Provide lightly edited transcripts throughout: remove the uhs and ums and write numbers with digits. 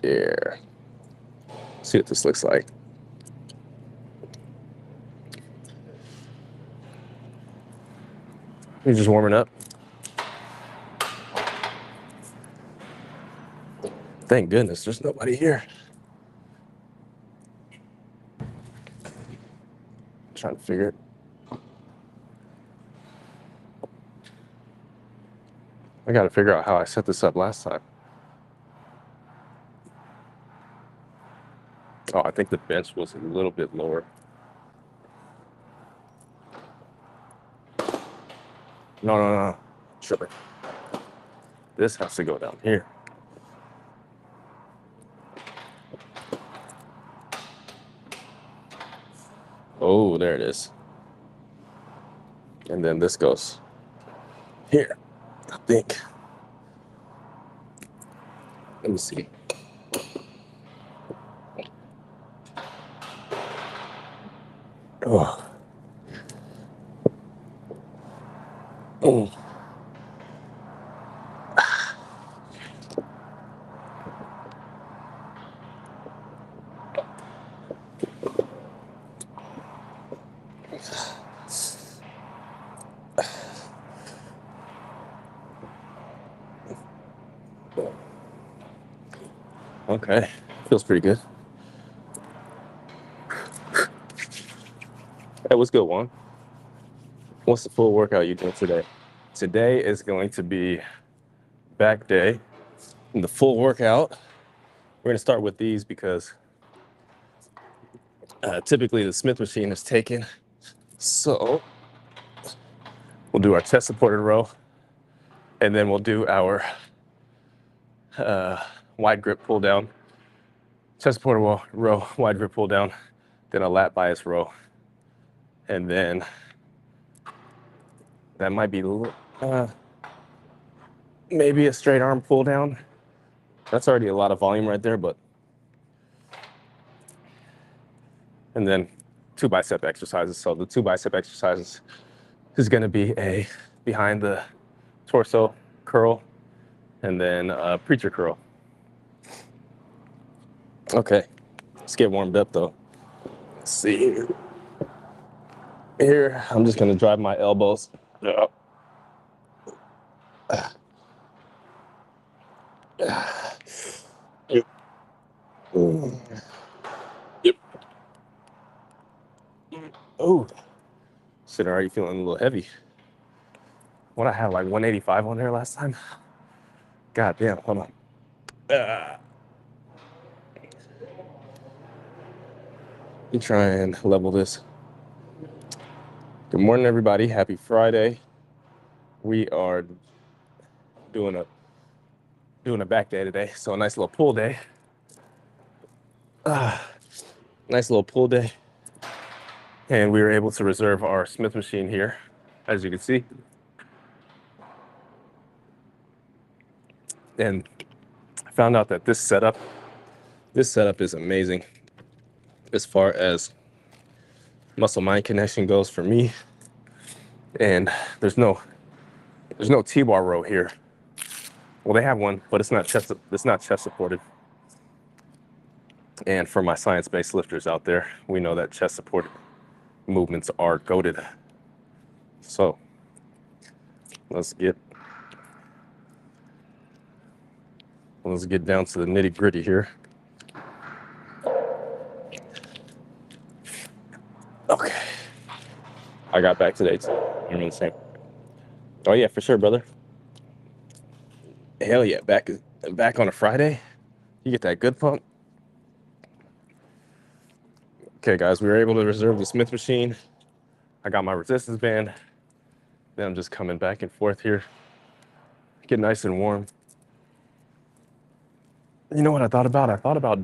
Yeah. See what this looks like. You're just warming up. Thank goodness there's nobody here. Trying to figure it. I got to figure out how I set this up last time. Oh, I think the bench was a little bit lower. No. Sure. This has to go down here. Oh, there it is. And then this goes here, I think. Let me see. Oh. Oh. Okay, feels pretty good. Hey, what's good, Juan? What's the full workout you doing today? Today is going to be back day. And the full workout, we're gonna start with these because typically the Smith machine is taken. So we'll do our chest supported row, and then we'll do our wide grip pull down, chest supported row, wide grip pull down, then a lat bias row, and then that might be maybe a straight arm pull down. That's already a lot of volume right there, but and then 2 bicep exercises. So the 2 bicep exercises is going to be a behind the torso curl and then a preacher curl. Okay, let's get warmed up though. Let's see here. Here, I'm just going to drive my elbows up. Yep. Yep. Oh, shit, are you feeling a little heavy? What I had like 185 on there last time? God damn, hold on. Let me try and level this. Good morning, everybody. Happy Friday. We are doing a back day today, so a nice little pull day. Nice little pull day. And we were able to reserve our Smith machine here, as you can see. And I found out that this setup is amazing as far as muscle mind connection goes for me. And there's no T-bar row here. Well, they have one, but it's not chest supported. And for my science-based lifters out there, we know that chest supported movements are goated. So let's get down to the nitty-gritty here. Okay. I got back today too. I'm the same. Oh yeah, for sure, brother. Hell yeah, back on a Friday. You get that good pump. Okay, guys, we were able to reserve the Smith machine. I got my resistance band. Then I'm just coming back and forth here. Get nice and warm. You know what I thought about? I thought about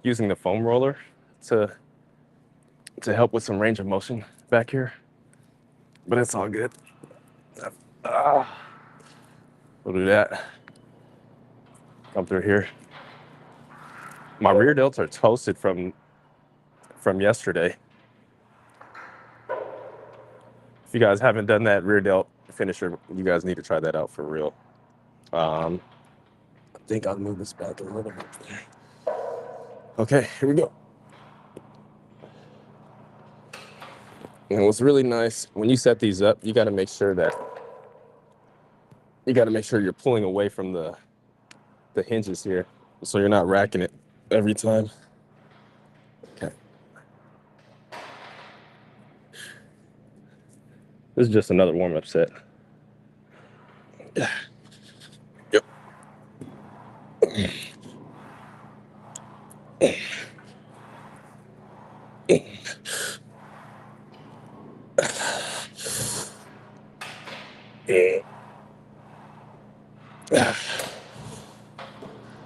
using the foam roller to help with some range of motion back here. But it's all good. We'll do that. Come through here. My rear delts are toasted from yesterday. If you guys haven't done that rear delt finisher, you guys need to try that out for real. think I'll move this back a little bit. Okay, here we go. And what's really nice, when you set these up, you got to make sure you're pulling away from the hinges here, so you're not racking it every time. Okay. This is just another warm-up set. Yep.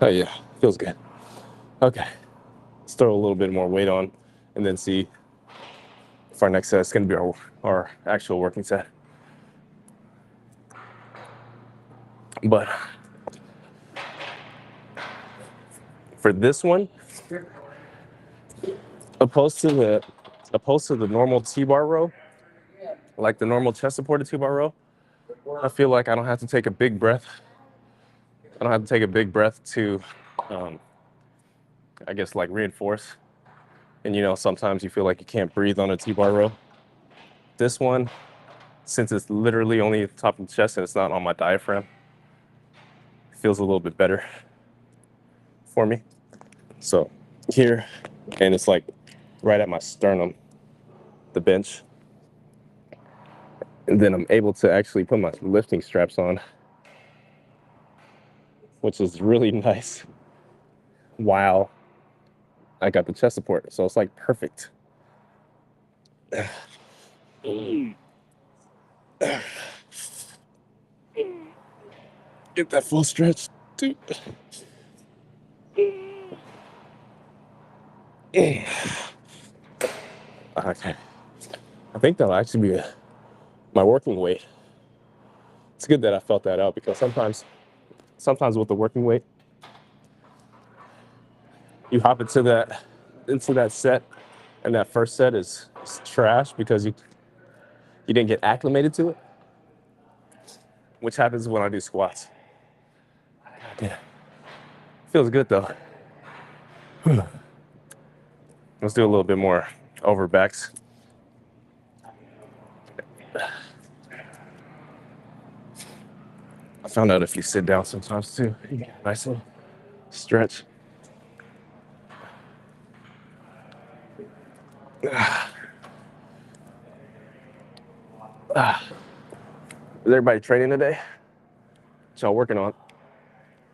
Oh yeah, feels good. Okay, let's throw a little bit more weight on and then see if our next set is going to be our actual working set. But for this one, opposed to the normal T-bar row, like the normal chest supported T-bar row, I feel like I don't have to take a big breath. I don't have to take a big breath to, I guess, like reinforce. And you know, sometimes you feel like you can't breathe on a T-bar row. This one, since it's literally only at the top of the chest and it's not on my diaphragm, feels a little bit better for me. So here, and it's like right at my sternum, the bench. And then I'm able to actually put my lifting straps on, which is really nice while I got the chest support. So it's like perfect. Get that full stretch, dude. Okay. I think that'll actually be my working weight. It's good that I felt that out, because sometimes with the working weight, you hop into that set, and that first set is trash because you didn't get acclimated to it, which happens when I do squats. Yeah. Feels good though. Let's do a little bit more over backs. I found out if you sit down sometimes too, you get a nice little stretch. Is everybody training today? What y'all working on?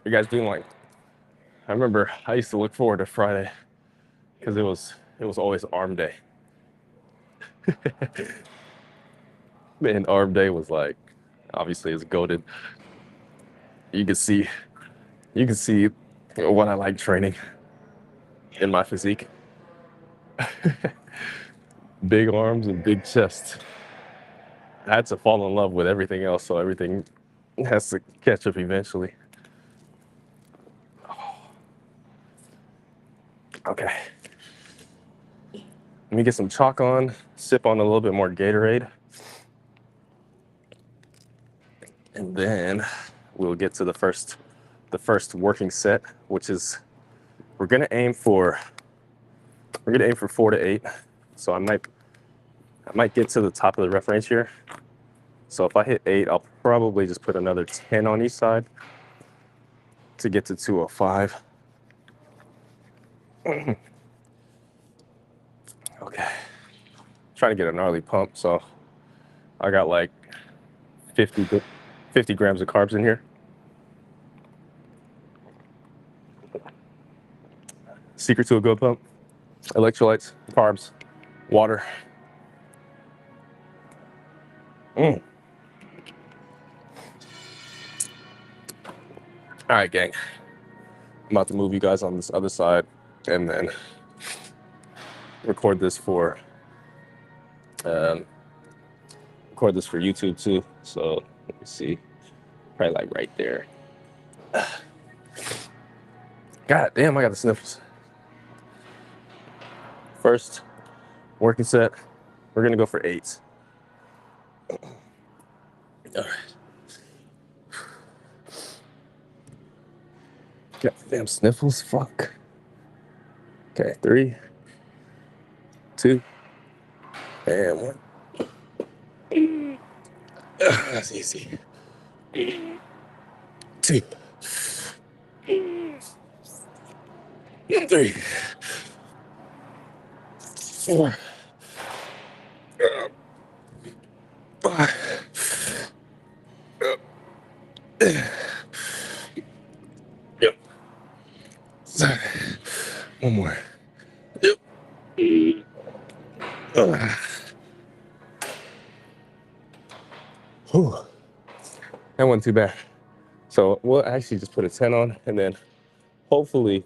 You guys doing like? I remember I used to look forward to Friday because it was always arm day. Man, arm day was like, obviously it's goated. You can see what I like training in my physique. Big arms and big chest. I had to fall in love with everything else, so everything has to catch up eventually. Okay. Let me get some chalk on, sip on a little bit more Gatorade. And then we'll get to the first working set, which is we're gonna aim for 4 to 8. So I might get to the top of the ref range here. So if I hit 8, I'll probably just put another 10 on each side to get to 205. Okay. Trying to get a gnarly pump, so I got like 50 grams of carbs in here. Secret to a good pump: electrolytes, carbs, water. All right, gang. I'm about to move you guys on this other side and then record this for YouTube too. So let me see, probably like right there. God damn, I got the sniffles. First working set, we're gonna go for 8s. All right. Got damn sniffles. Fuck. Okay, 3, 2, and 1. That's easy. 2, 3, 4, 5. Yep. 7. One more. Yep. Whew. That wasn't too bad. So we'll actually just put a 10 on and then hopefully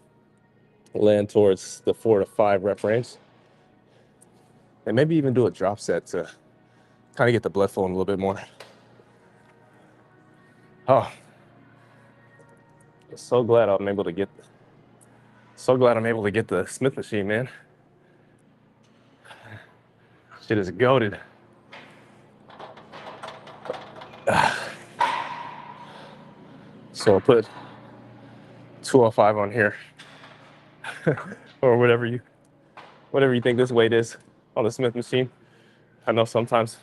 land towards the 4 to 5 rep range. And maybe even do a drop set to kind of get the blood flowing a little bit more. Oh, so glad I'm able to get the Smith machine, man. Shit is goated. So I'll put 205 on here. Or whatever you think this weight is on the Smith machine. I know sometimes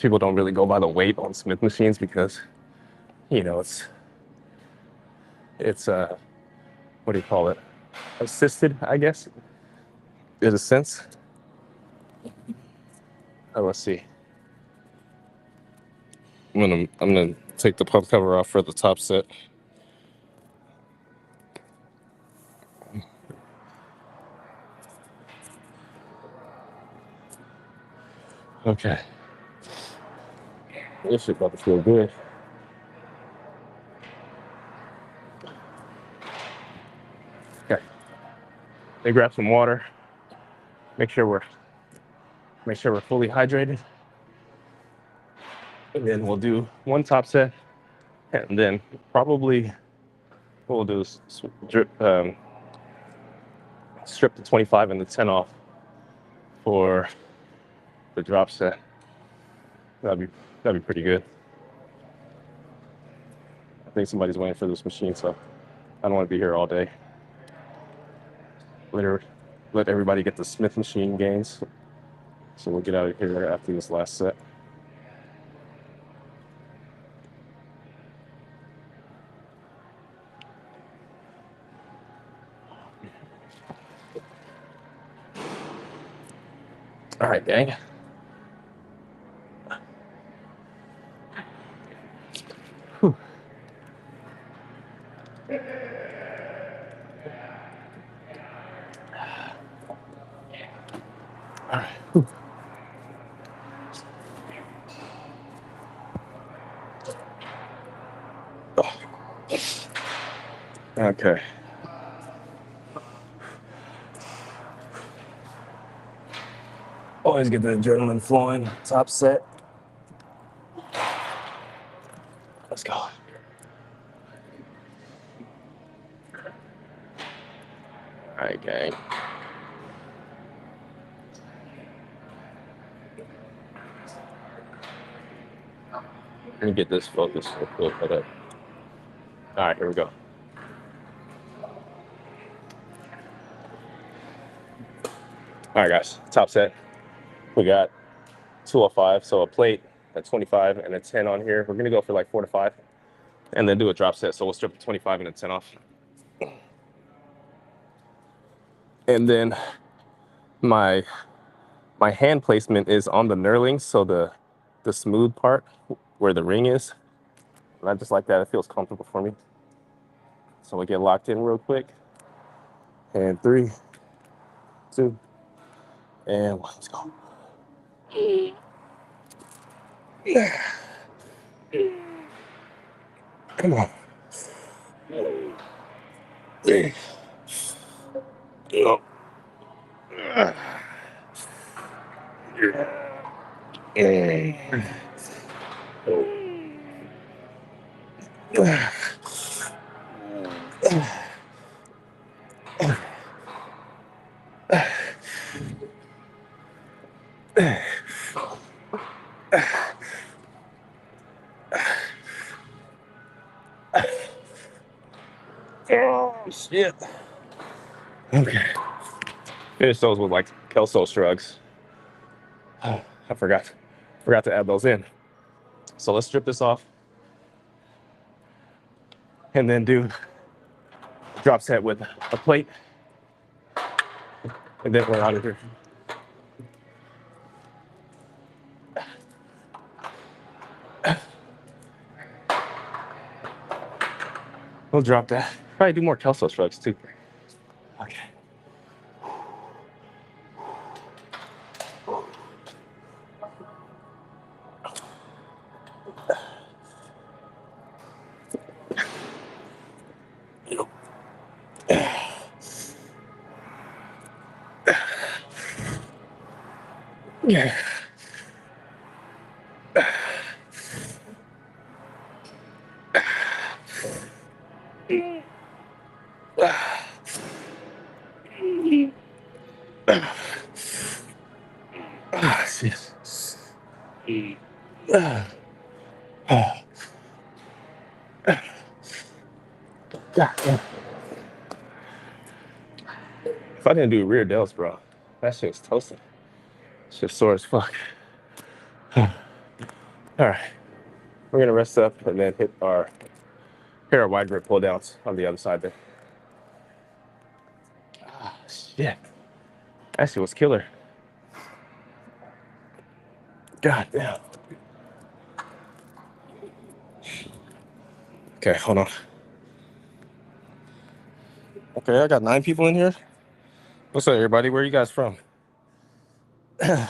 people don't really go by the weight on Smith machines because, you know, it's what do you call it? Assisted, I guess, in a sense. Oh, let's see. I'm gonna take the pump cover off for the top set. Okay. This shit about to feel good. Okay. Then grab some water. Make sure we're fully hydrated. And then we'll do one top set, and then probably what we'll do is strip the 25 and the 10 off for the drop set. That'd be pretty good. I think somebody's waiting for this machine, so I don't want to be here all day. Let everybody get the Smith machine gains. So we'll get out of here after this last set. All right, gang. Whew. All right. Whew. Oh. Okay. Always get the adrenaline flowing. Top set. Let's go. All right, gang. Let me get this focused real quick. All right, here we go. All right, guys. Top set. We got 205, so a plate at 25 and a 10 on here. We're gonna go for like 4 to 5, and then do a drop set. So we'll strip the 25 and a 10 off. And then my hand placement is on the knurling, so the smooth part where the ring is. And I just like that. It feels comfortable for me. So we'll get locked in real quick. And 3, 2, and 1. Let's go. Come on. Oh. Oh shit. Okay. Finish those with like Kelso shrugs. Oh, I forgot to add those in. So let's strip this off and then do a drop set with a plate, and then we're out of here. We'll drop that. Probably do more Kelso shrugs too. Okay. Yeah. Ah, shit. God damn. If I didn't do rear delts, bro, that shit's toasting. Shit's sore as fuck. All right, we're gonna rest up and then hit our pair of wide grip pull downs on the other side there. Ah, shit. That shit was killer. God damn. Okay, hold on. Okay, I got 9 people in here. What's up, everybody? Where are you guys from? You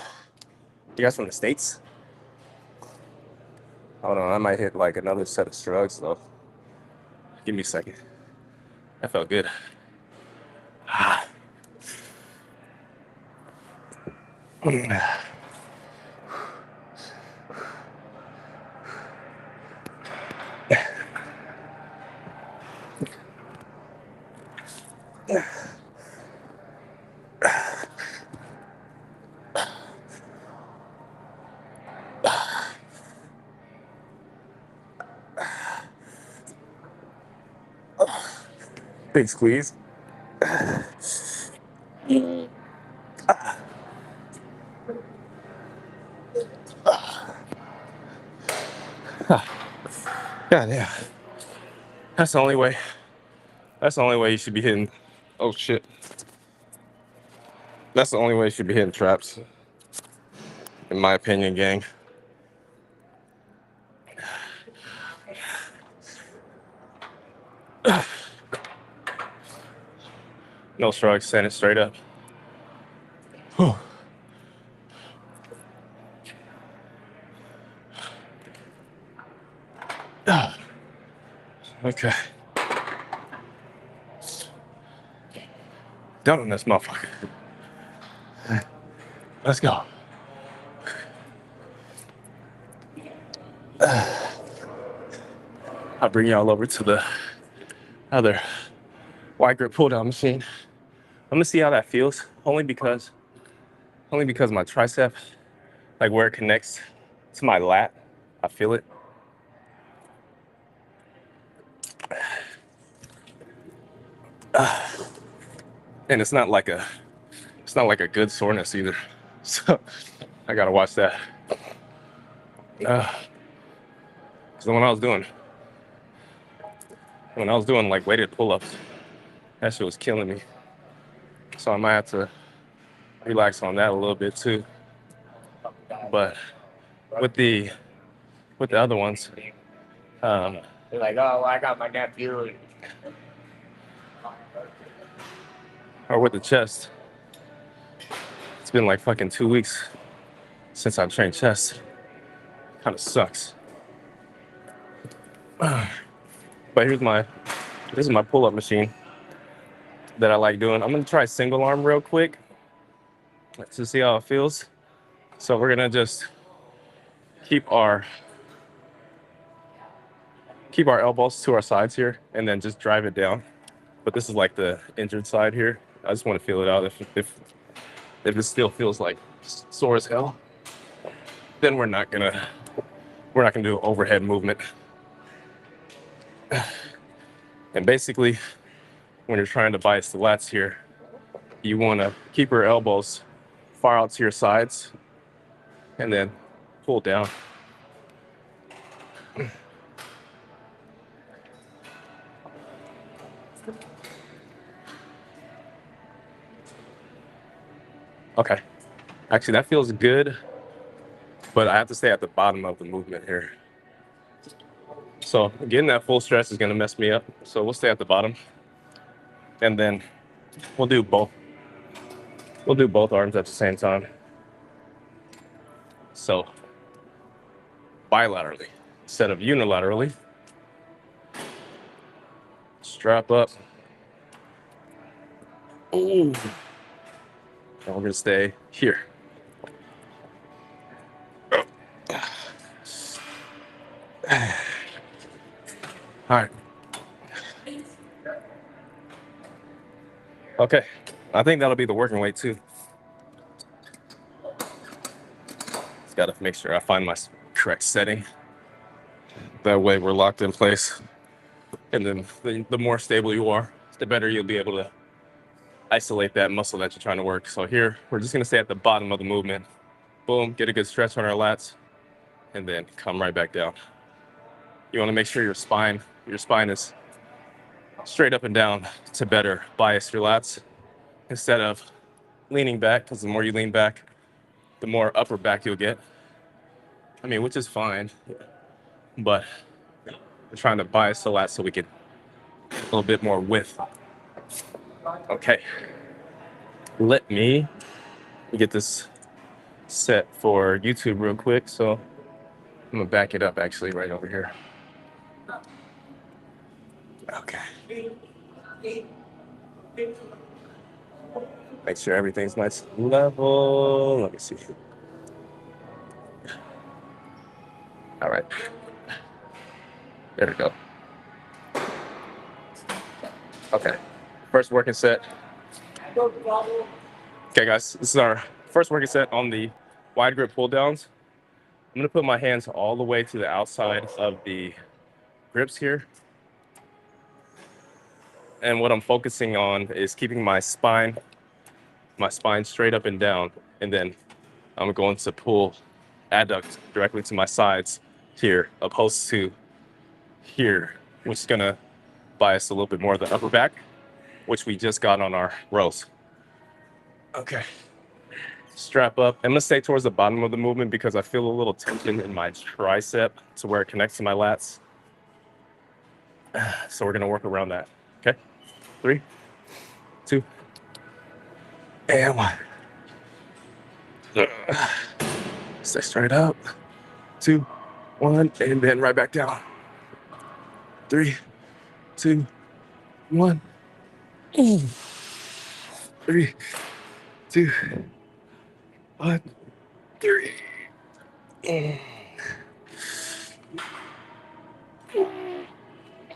guys from the States? Hold on, I might hit like another set of shrugs though. Give me a second. That felt good. Ah. Big squeeze. God yeah. That's the only way. That's the only way you should be hitting. Oh shit. That's the only way you should be hitting traps, in my opinion, gang. No shrugs, send it straight up. Whew. Okay. Done on this motherfucker. Let's go. I'll bring y'all over to the other wide grip pull down machine. I'm gonna see how that feels. Only because my tricep, like where it connects to my lat, I feel it. And it's not like a good soreness either. So I gotta watch that. So when I was doing like weighted pull-ups, that shit was killing me. So I might have to relax on that a little bit too. But with the other ones, they're like, oh, I got my nephew. Or with the chest, it's been like fucking 2 weeks since I've trained chest. Kind of sucks. But this is my pull-up machine that I like doing. I'm gonna try single arm real quick to see how it feels. So we're gonna just keep our elbows to our sides here and then just drive it down. But this is like the injured side here. I just want to feel it out. If it still feels like sore as hell, then we're not gonna do an overhead movement. And basically when you're trying to bias the lats here, you want to keep your elbows far out to your sides and then pull down. Okay. Actually, that feels good, but I have to stay at the bottom of the movement here. So getting that full stretch is going to mess me up. So we'll stay at the bottom, and then we'll do both. We'll do both arms at the same time. So bilaterally instead of unilaterally. Strap up. Ooh. And we're gonna stay here. All right. Okay. I think that'll be the working weight too. Just gotta make sure I find my correct setting. That way we're locked in place. And then the more stable you are, the better you'll be able to isolate that muscle that you're trying to work. So here, we're just gonna stay at the bottom of the movement. Boom, get a good stretch on our lats, and then come right back down. You wanna make sure your spine is straight up and down to better bias your lats instead of leaning back, because the more you lean back, the more upper back you'll get. I mean, which is fine, but we're trying to bias the lats so we get a little bit more width. Okay, let me get this set for YouTube real quick. So I'm gonna back it up actually right over here. Okay. Make sure everything's nice and level. Let me see. All right. There we go. Okay. First working set. Okay, guys, this is our first working set on the wide grip pull downs. I'm gonna put my hands all the way to the outside of the grips here. And what I'm focusing on is keeping my spine straight up and down. And then I'm going to pull adduct directly to my sides here, opposed to here, which is gonna bias a little bit more of the upper back, which we just got on our rows. Okay. Strap up. I'm gonna stay towards the bottom of the movement because I feel a little tension in my tricep to where it connects to my lats. So we're gonna work around that. Okay. 3, 2, and 1. Stay straight up. 2, 1, and then right back down. 3, 2, 1. 3, 2, 1, 3.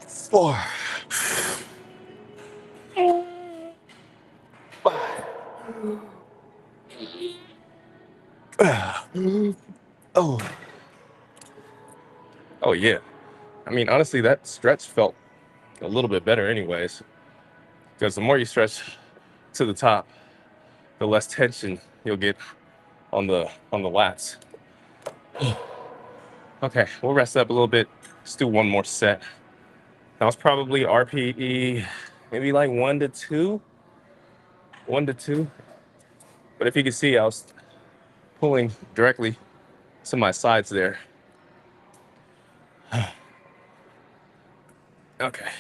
4, 5. Oh. Oh yeah. I mean, honestly, that stretch felt a little bit better anyways. Because the more you stretch to the top, the less tension you'll get on the lats. Okay, we'll rest up a little bit. Let's do one more set. That was probably RPE, maybe like 1 to 2. 1 to 2. But if you can see, I was pulling directly to my sides there. Okay.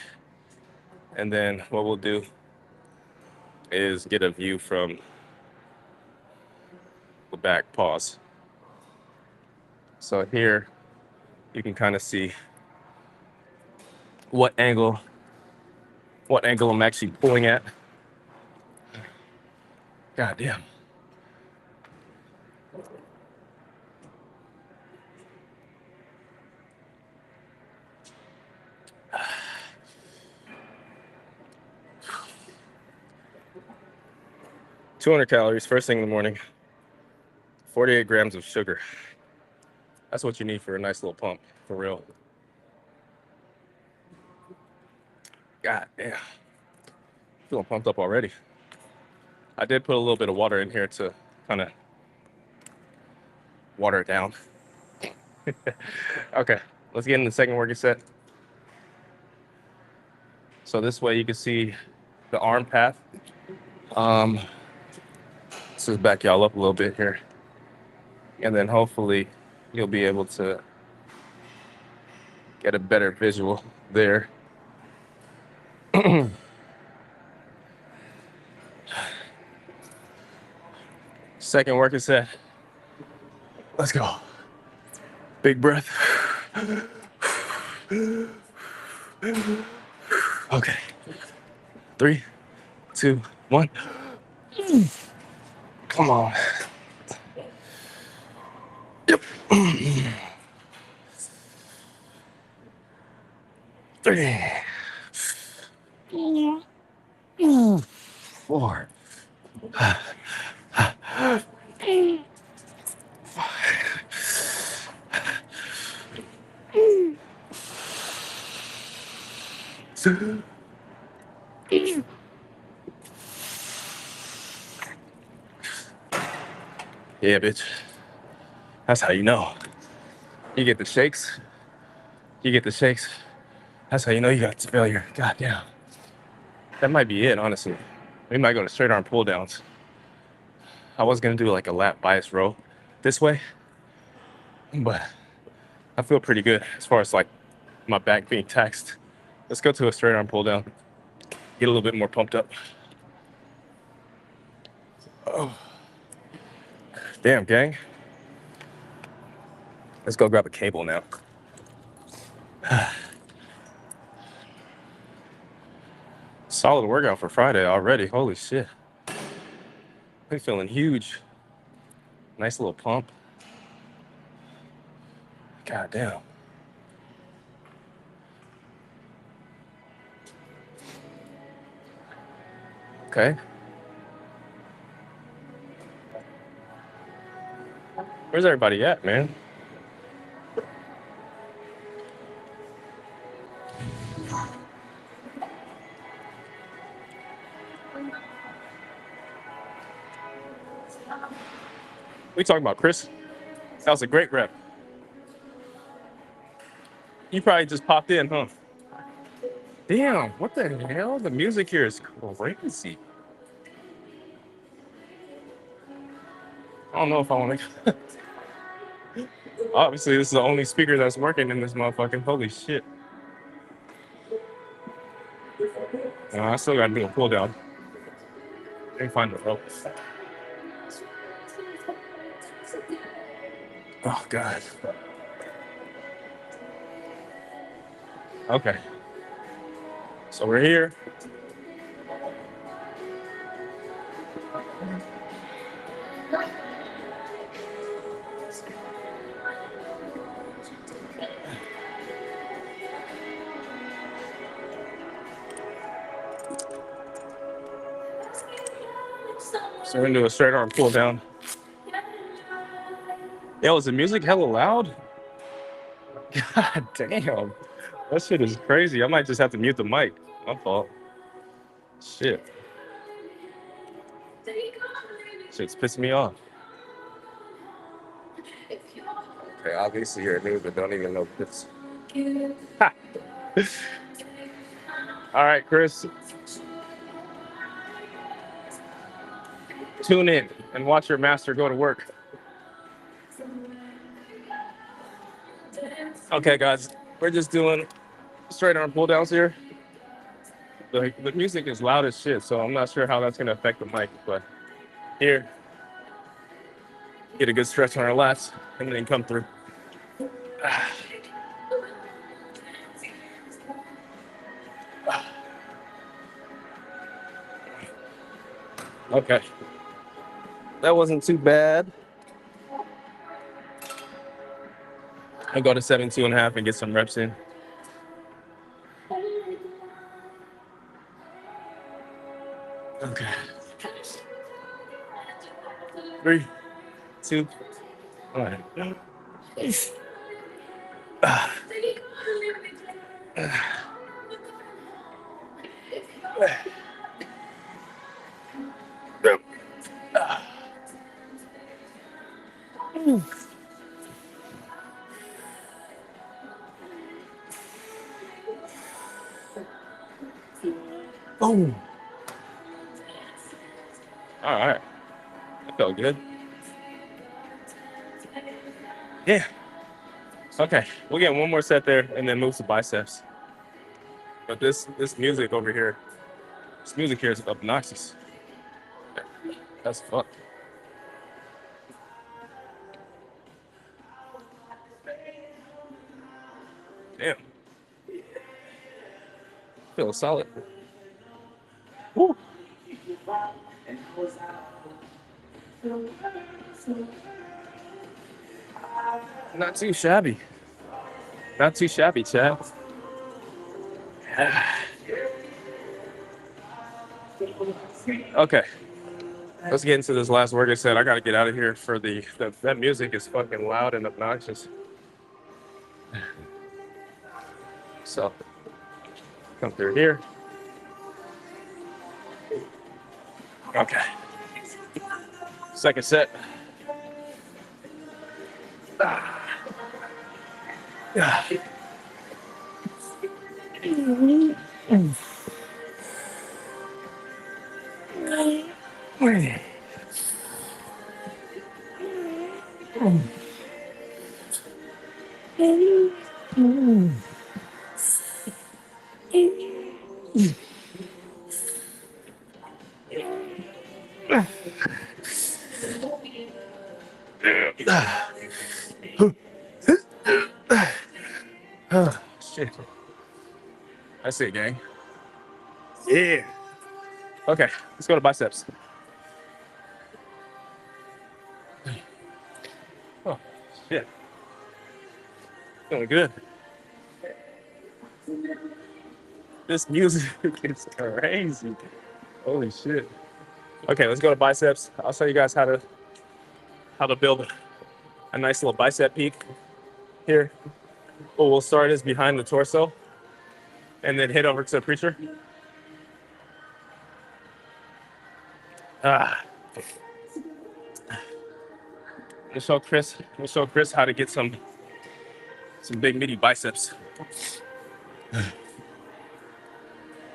And then what we'll do is get a view from the back. Pause. So here you can kind of see what angle I'm actually pulling at. God damn. $200 calories first thing in the morning. 48 grams of sugar. That's what you need for a nice little pump, for real. God damn. feeling pumped up already. I did put a little bit of water in here to kind of water it down. Okay, let's get in the second working set. So this way you can see the arm path. Let's just back y'all up a little bit here. And then hopefully you'll be able to get a better visual there. Second working set. Let's go. Big breath. Okay. 3, 2, 1. Come on. Yep. 3, 4, 5. Yeah, bitch. That's how you know. You get the shakes. You get the shakes. That's how you know you got failure. God damn. That might be it, honestly. We might go to straight arm pull downs. I was gonna do like a lat bias row this way, but I feel pretty good as far as like my back being taxed. Let's go to a straight arm pull down. Get a little bit more pumped up. Oh. Damn, gang. Let's go grab a cable now. Solid workout for Friday already. Holy shit. I'm feeling huge. Nice little pump. God damn. Okay. Where's everybody at, man? We talking about Chris? That was a great rep. You probably just popped in, huh? Damn, what the hell? The music here is crazy. I don't know if I want to. Obviously, this is the only speaker that's working in this motherfucking. Holy shit. I still gotta do a pull down. Let me find the rope. Oh, God. Okay. So we're here. So we're gonna do a straight arm pull down. Yo, is the music hella loud? God damn. That shit is crazy. I might just have to mute the mic. My fault. Shit. Shit's pissing me off. Okay, obviously you're new, but don't even know this. All right, Chris. Tune in and watch your master go to work. Okay, guys, we're just doing straight arm pull downs here. The music is loud as shit, so I'm not sure how that's gonna affect the mic, but here, get a good stretch on our lats and then come through. Okay. That wasn't too bad. I'll go to 72.5 and get some reps in. Okay. 3, 2, 1. Boom. All right. That felt good. Yeah. Okay. We'll get one more set there and then move to biceps. But this music over here, this music here is obnoxious. That's fuck. Damn. Feeling solid. Woo. Not too shabby. Not too shabby, Chad. Okay. Let's get into this last workout set. I gotta get out of here for that music is fucking loud and obnoxious. So come through here. Okay. Second set. Yeah. Shit. That's it, gang. Yeah. Okay, let's go to biceps. Oh, shit. Feeling good. This music is crazy. Holy shit. Okay, let's go to biceps. I'll show you guys how to build a nice little bicep peak here. What we'll start is behind the torso and then head over to the preacher. We'll show Chris how to get some big meaty biceps. We'll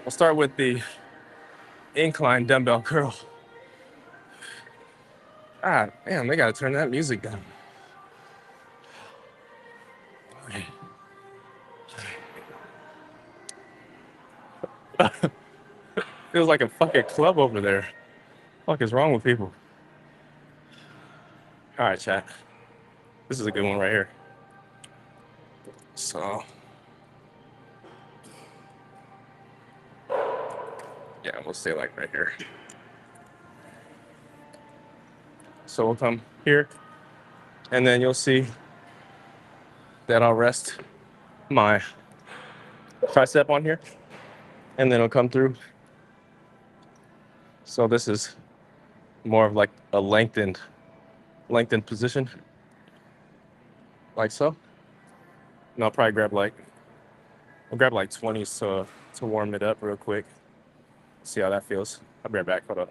start with the incline dumbbell curl. Damn, they gotta turn that music down. Okay. Feels like a fucking club over there. What the fuck is wrong with people? All right, chat. This is a good one right here. So, yeah, we'll stay like right here. So we'll come here, and then you'll see that I'll rest my tricep on here, and then it'll come through. So this is more of like a lengthened position, like so. And I'll probably grab like 20s to warm it up real quick. See how that feels. I'll be right back. Hold on.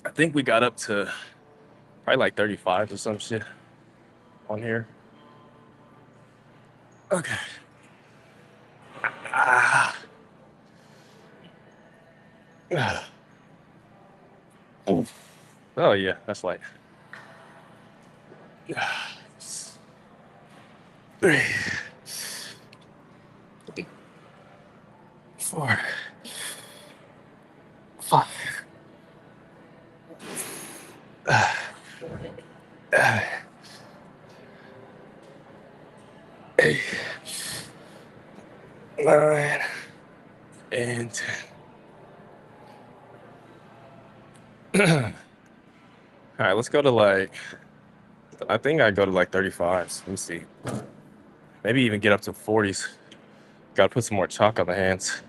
I think we got up to probably like 35 or some shit on here. Okay. Oh yeah, that's light. 3, 4, 5, 8, 9, and 10. All right, let's go to like, I think I go to like 35s. Let me see. Maybe even get up to 40s. Got to put some more chalk on the hands.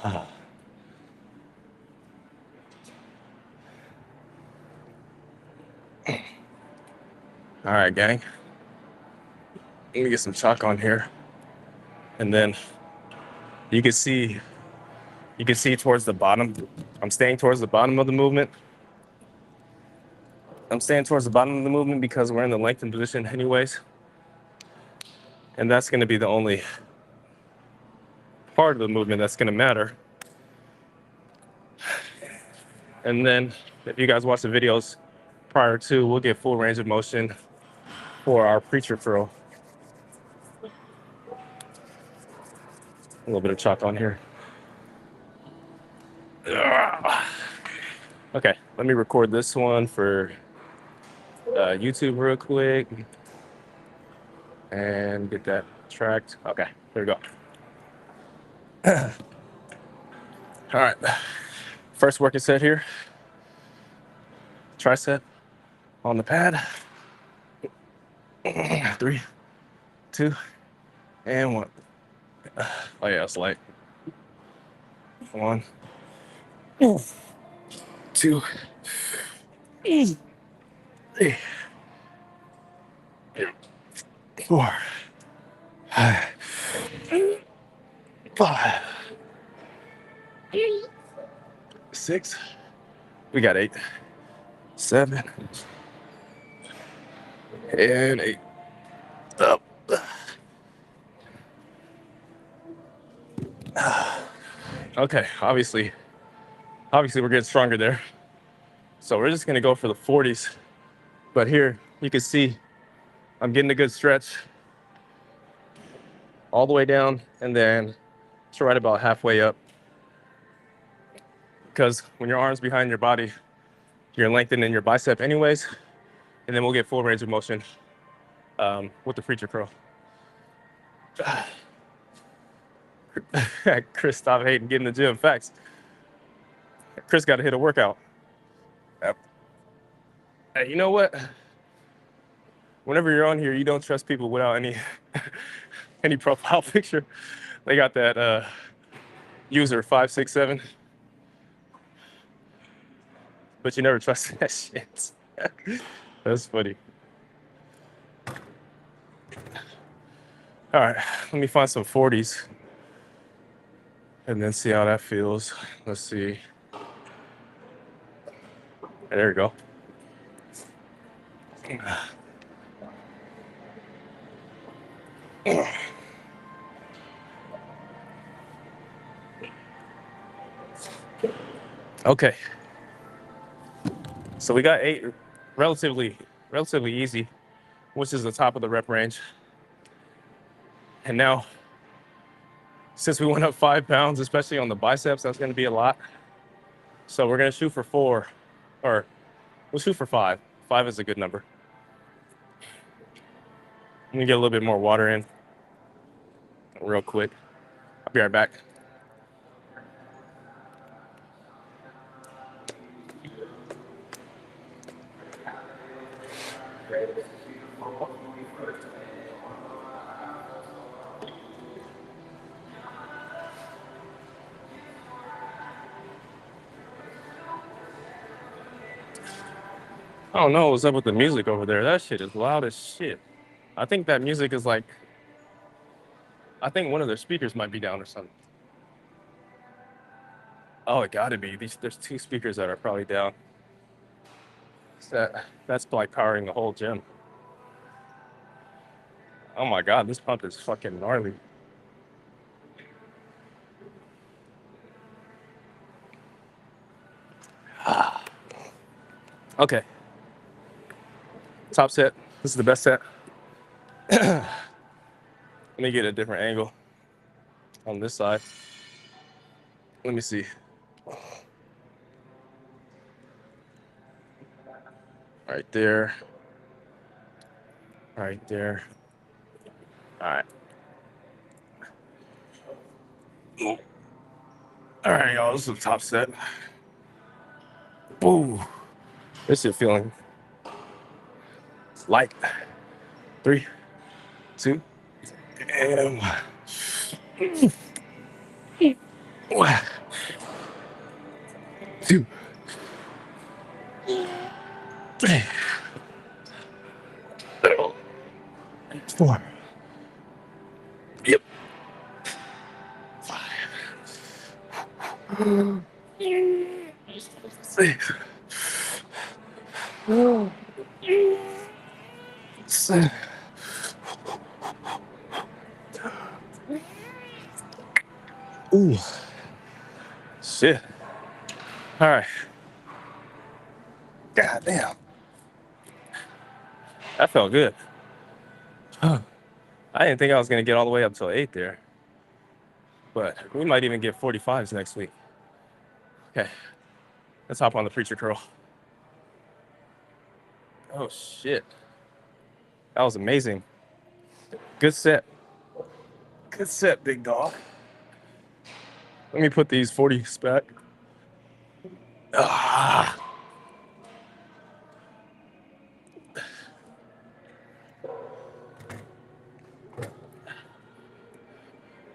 All right, gang. Let me get some chalk on here. And then you can see towards the bottom. I'm staying towards the bottom of the movement. I'm staying towards the bottom of the movement because we're in the lengthened position anyways. And that's going to be the only part of the movement that's going to matter. And then if you guys watch the videos prior to, we'll get full range of motion for our preacher curl. A little bit of chalk on here. Okay, let me record this one for YouTube real quick and get that tracked. Okay, there we go. All right, first working set here. Tricep on the pad. 3, 2, and 1. Oh yeah, it's light. 1, 2, 3, 4, 5, 6. We got 8, 7, and 8. Up. Okay, obviously we're getting stronger there. So we're just gonna go for the 40s. But here you can see I'm getting a good stretch all the way down and then to right about halfway up. Because when your arm's behind your body, you're lengthening your bicep anyways. And then we'll get full range of motion with the preacher curl. Chris, stop hating, get in the gym. Facts. Chris got to hit a workout. Yep. Hey, you know what? Whenever you're on here, you don't trust people without any profile picture. They got that user 567, but you never trust that shit. That's funny. All right, let me find some 40s and then see how that feels. Let's see. There we go. Okay. So we got 8, relatively easy, which is the top of the rep range. And now, since we went up 5 pounds, especially on the biceps, that's going to be a lot. So we're going to shoot for 4, or we'll shoot for 5. 5 is a good number. Let me get a little bit more water in real quick. I'll be right back. I don't know what's up with the music over there. That shit is loud as shit. I think that music is like, I think one of their speakers might be down or something. Oh, it gotta be. There's 2 speakers that are probably down. That's like powering the whole gym. Oh my God, this pump is fucking gnarly. Okay. Top set. This is the best set. Let me get a different angle on this side. Let me see. Right there. Right there. All right. All right, y'all. This is the top set. Ooh. This shit feeling light. 3, 2, and 1. 2, 3, 4. Yep. 5, 6, Ooh, shit. All right. God damn. That felt good. I didn't think I was going to get all the way up till 8 there, but we might even get 45s next week. Okay. Let's hop on the preacher curl. Oh, shit. That was amazing. Good set. Good set, big dog. Let me put these 40s back. Ah.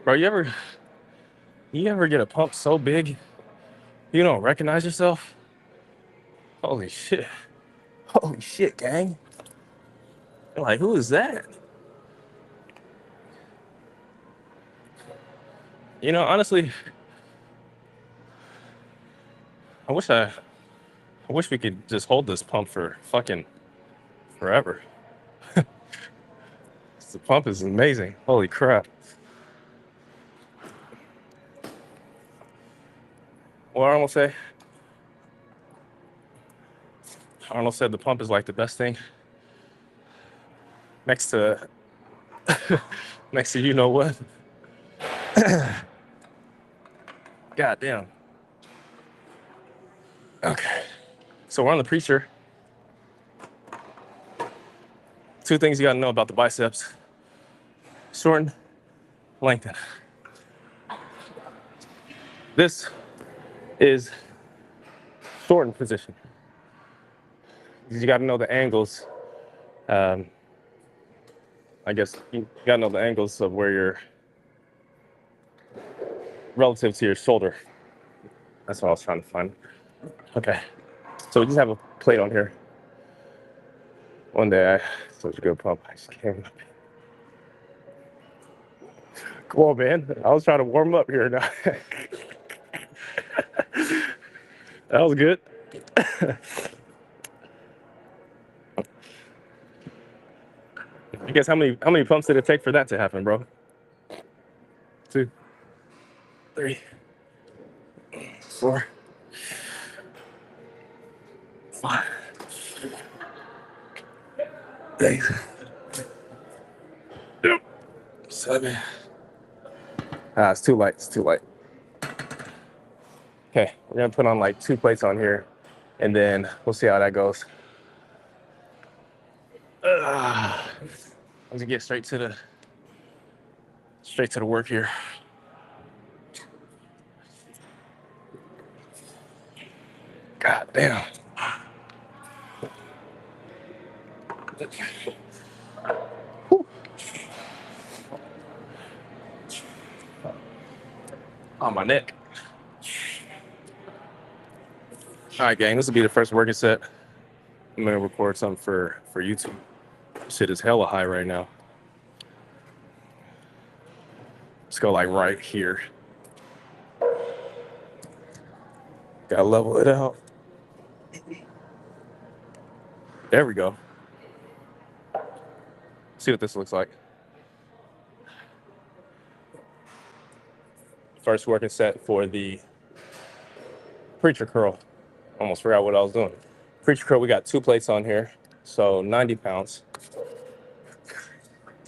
Bro, you ever get a pump so big you don't recognize yourself? Holy shit. Holy shit, gang. Like, who is that? Honestly, I wish I I wish we could just hold this pump for fucking forever. The pump is amazing. Holy crap. Well, Arnold said the pump is like the best thing next to next to you know what. God damn. Okay. So we're on the preacher. Two things you gotta know about the biceps. Shorten, lengthen. This is shortened position. You gotta know the angles. Um, I guess you gotta know the angles of where you're relative to your shoulder. That's what I was trying to find. Okay. So we just have a plate on here. One day I such a good pump. I just can't. Come on, man. I was trying to warm up here now. That was good. I guess how many pumps did it take for that to happen, bro? 2, 3, 4, 5, 8, 7. It's too light. It's too light. Okay, we're gonna put on like 2 plates on here, and then we'll see how that goes. Let's get straight to the work here. God damn. Whew. On my neck. All right, gang. This will be the first working set. I'm gonna record something for YouTube. Shit is hella high right now. Let's go like right here. Gotta level it out. There we go. See what this looks like. First working set for the preacher curl. Almost forgot what I was doing. Preacher curl, we got 2 plates on here, so 90 pounds.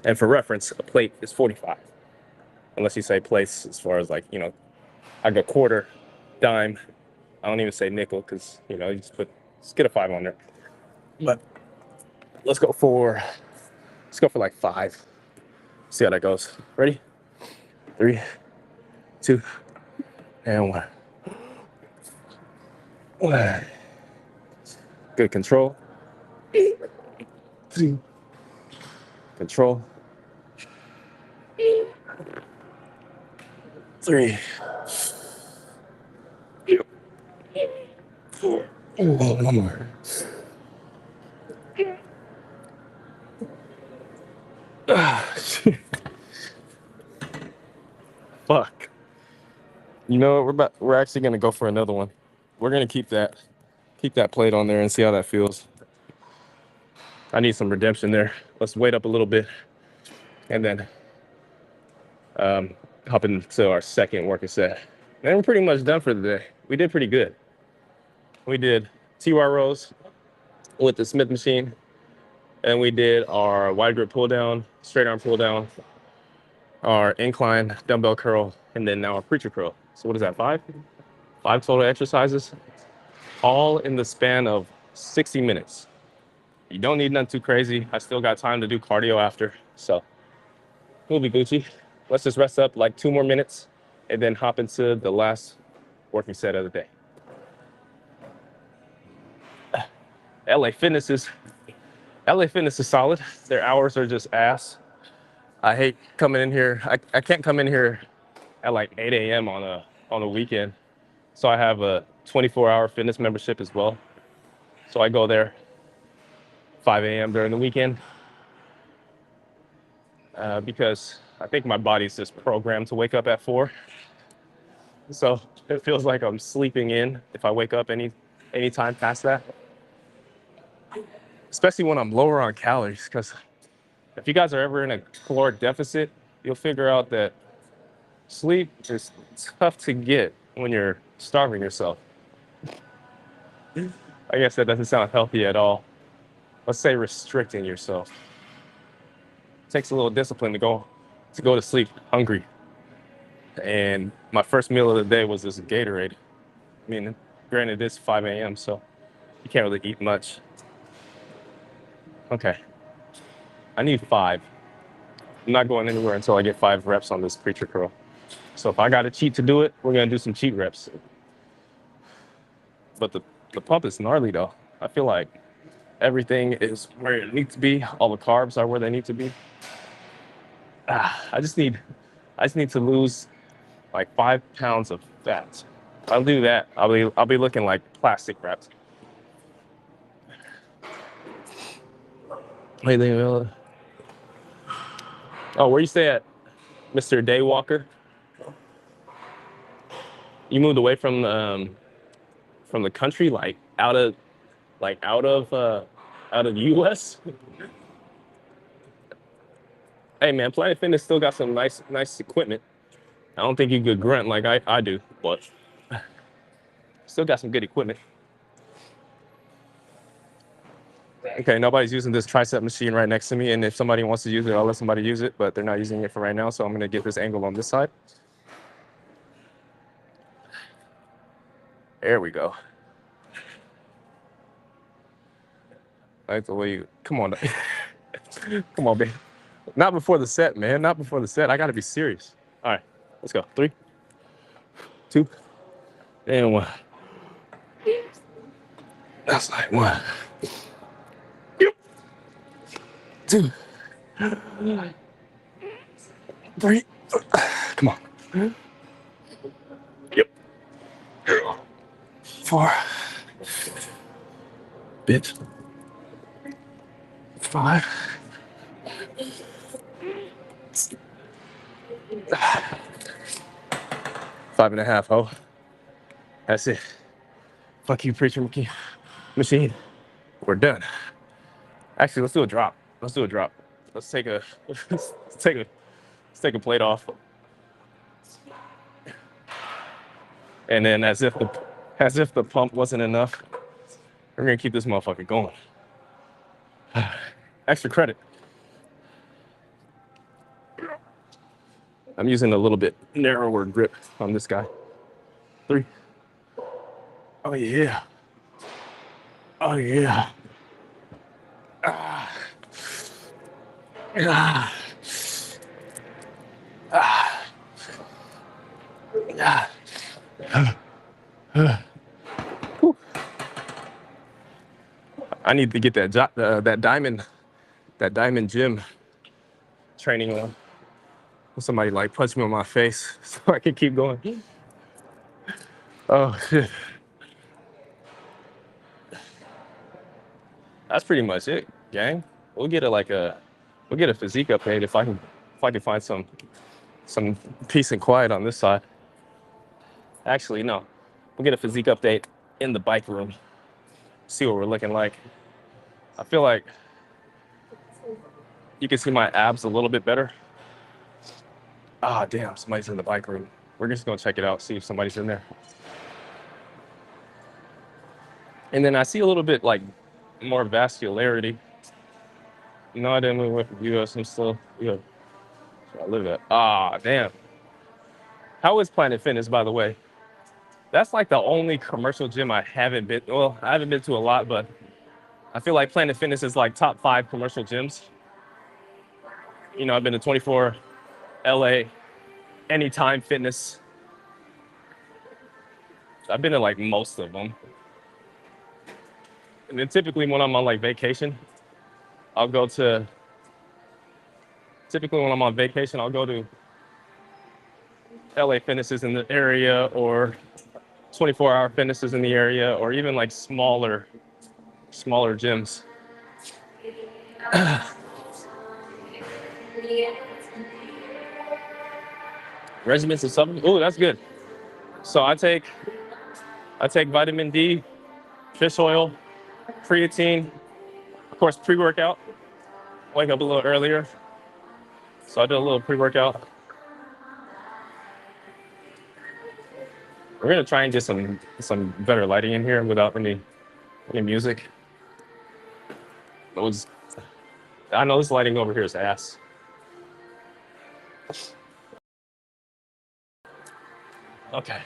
And for reference, a plate is 45. Unless you say plates as far as like, I got quarter, dime. I don't even say nickel because, you just get a 5 on there. But let's go for like 5. See how that goes. Ready? 3, 2, and 1. Good control. Control. 3, 4. One more. Shit. Fuck. You know what? We're actually gonna go for another one. We're gonna keep that plate on there and see how that feels. I need some redemption there. Let's wait up a little bit and then hop into our second working set. And we're pretty much done for the day. We did pretty good. We did TY rows with the Smith machine, and we did our wide grip pull down, straight arm pull down, our incline dumbbell curl, and then now our preacher curl. So what is that, 5? 5 total exercises, all in the span of 60 minutes. You don't need nothing too crazy. I still got time to do cardio after, so we'll be Gucci. Let's just rest up like 2 more minutes and then hop into the last working set of the day. LA Fitness is solid. Their hours are just ass. I hate coming in here. I can't come in here at like 8 a.m. on a weekend. So I have a 24-hour fitness membership as well. So I go there 5 a.m. during the weekend because I think my body's just programmed to wake up at 4. So it feels like I'm sleeping in if I wake up any time past that. Especially when I'm lower on calories, because if you guys are ever in a caloric deficit, you'll figure out that sleep is tough to get when you're starving yourself. I guess that doesn't sound healthy at all. Let's say restricting yourself. It takes a little discipline to go to sleep hungry. And my first meal of the day was this Gatorade. I mean, granted, it's 5 a.m., so you can't really eat much. Okay. I need 5. I'm not going anywhere until I get 5 reps on this preacher curl. So if I got to cheat to do it, we're going to do some cheat reps. But the pump is gnarly, though. I feel like everything is where it needs to be. All the carbs are where they need to be. I just need to lose like 5 pounds of fat. If I do that, I'll be looking like plastic wrapped. Oh, where you stay at, Mr. Daywalker? You moved away from the country, like out of the U.S. Hey man, Planet Fitness still got some nice equipment. I don't think you could grunt like I do, but still got some good equipment. Okay, nobody's using this tricep machine right next to me, and if somebody wants to use it, I'll let somebody use it, but they're not using it for right now, so I'm gonna get this angle on this side. There we go. I like the way you, come on. Come on, babe. Not before the set, man, not before the set. I gotta be serious. All right, let's go. 3, 2, and 1. That's like 1. Yep. 2, 3. Come on. Yep. 4. Bitch. 5. 5.5, ho. That's it. Fuck you, preacher machine. We're done. Actually, let's do a drop. Let's take a plate off. And then as if the pump wasn't enough, we're gonna keep this motherfucker going. Extra credit. I'm using a little bit narrower grip on this guy. 3. Oh yeah. Oh yeah. Ah. Ah. Ah. Ah. I need to get that diamond gym training on. Somebody like punch me on my face so I can keep going. Oh shit. That's pretty much it, gang. We'll get a physique update if I can find some peace and quiet on this side. Actually, no. We'll get a physique update in the bike room. See what we're looking like. I feel like you can see my abs a little bit better. Ah, damn, somebody's in the bike room. We're just gonna check it out, see if somebody's in there. And then I see a little bit like more vascularity. No, I didn't move away from US. I'm still, yeah, where I live at. Ah, damn. How is Planet Fitness, by the way? That's like the only commercial gym I haven't been. Well, I haven't been to a lot, but I feel like Planet Fitness is like top 5 commercial gyms. You know, I've been to 24, LA, Anytime Fitness. I've been to like most of them. And then typically when I'm on like vacation, I'll go to, typically when I'm on vacation, I'll go to LA Fitnesses in the area or 24-hour Fitnesses in the area, or even like smaller gyms. Regimens of supplements. Oh, that's good. So I take vitamin D, fish oil, creatine, of course pre-workout. Wake up a little earlier, so I do a little pre-workout. We're gonna try and get some better lighting in here without any music. I know this lighting over here is ass. Okay.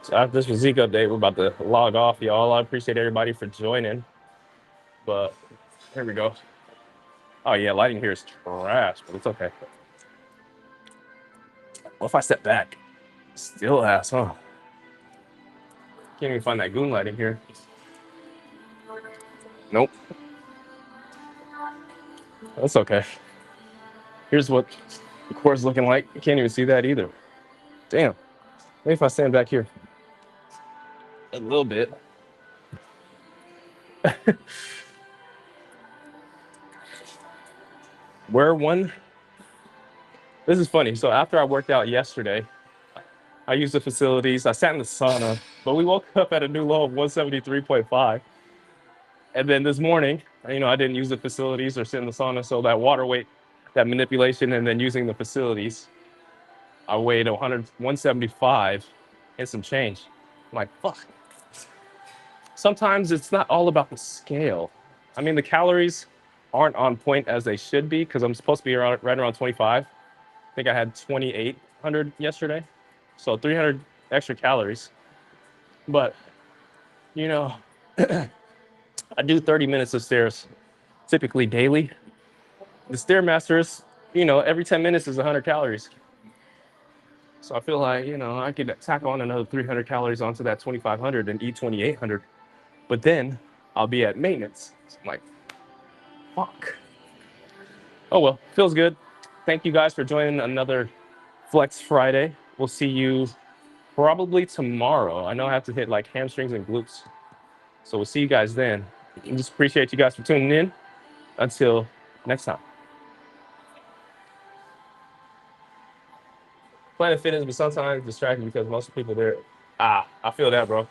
So after this Physique update, we're about to log off, y'all. I appreciate everybody for joining, but here we go. Oh yeah, lighting here is trash, but it's okay. What if I step back? Still ass, huh? Can't even find that goon lighting here. Nope. That's okay. Here's what the core's looking like. You can't even see that either. Damn. Maybe if I stand back here a little bit. This is funny. So after I worked out yesterday, I used the facilities. I sat in the sauna, but we woke up at a new low of 173.5. And then this morning, you know, I didn't use the facilities or sit in the sauna. So that water weight, that manipulation, and then using the facilities, I weighed 175 and some change. I'm like, fuck. Sometimes it's not all about the scale. I mean, the calories aren't on point as they should be because I'm supposed to be right around 25. I think I had 2,800 yesterday. So 300 extra calories. But, you know, I do 30 minutes of stairs typically daily. The Stairmasters, you know, every 10 minutes is 100 calories. So I feel like, you know, I could tack on another 300 calories onto that 2,500 and eat 2,800. But then I'll be at maintenance. So I'm like, fuck. Oh, well, feels good. Thank you guys for joining another Flex Friday. We'll see you probably tomorrow. I know I have to hit like hamstrings and glutes. So we'll see you guys then. I just appreciate you guys for tuning in. Until next time. Planet Fitness, but sometimes distracting because most people there. I feel that, bro.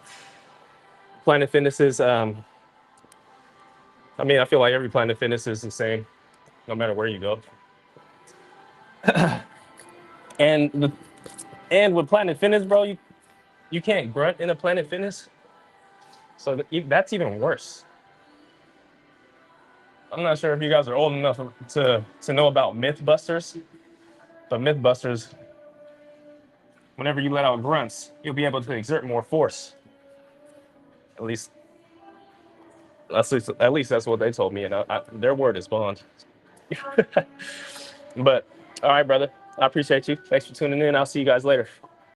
Planet Fitness is, I mean, I feel like every Planet Fitness is the same, no matter where you go. and with Planet Fitness, bro, you can't grunt in a Planet Fitness, so that's even worse. I'm not sure if you guys are old enough to know about Mythbusters, but Mythbusters, whenever you let out grunts, you'll be able to exert more force. At least that's what they told me, and their word is bond. But all right, brother, I appreciate you. Thanks for tuning in. I'll see you guys later.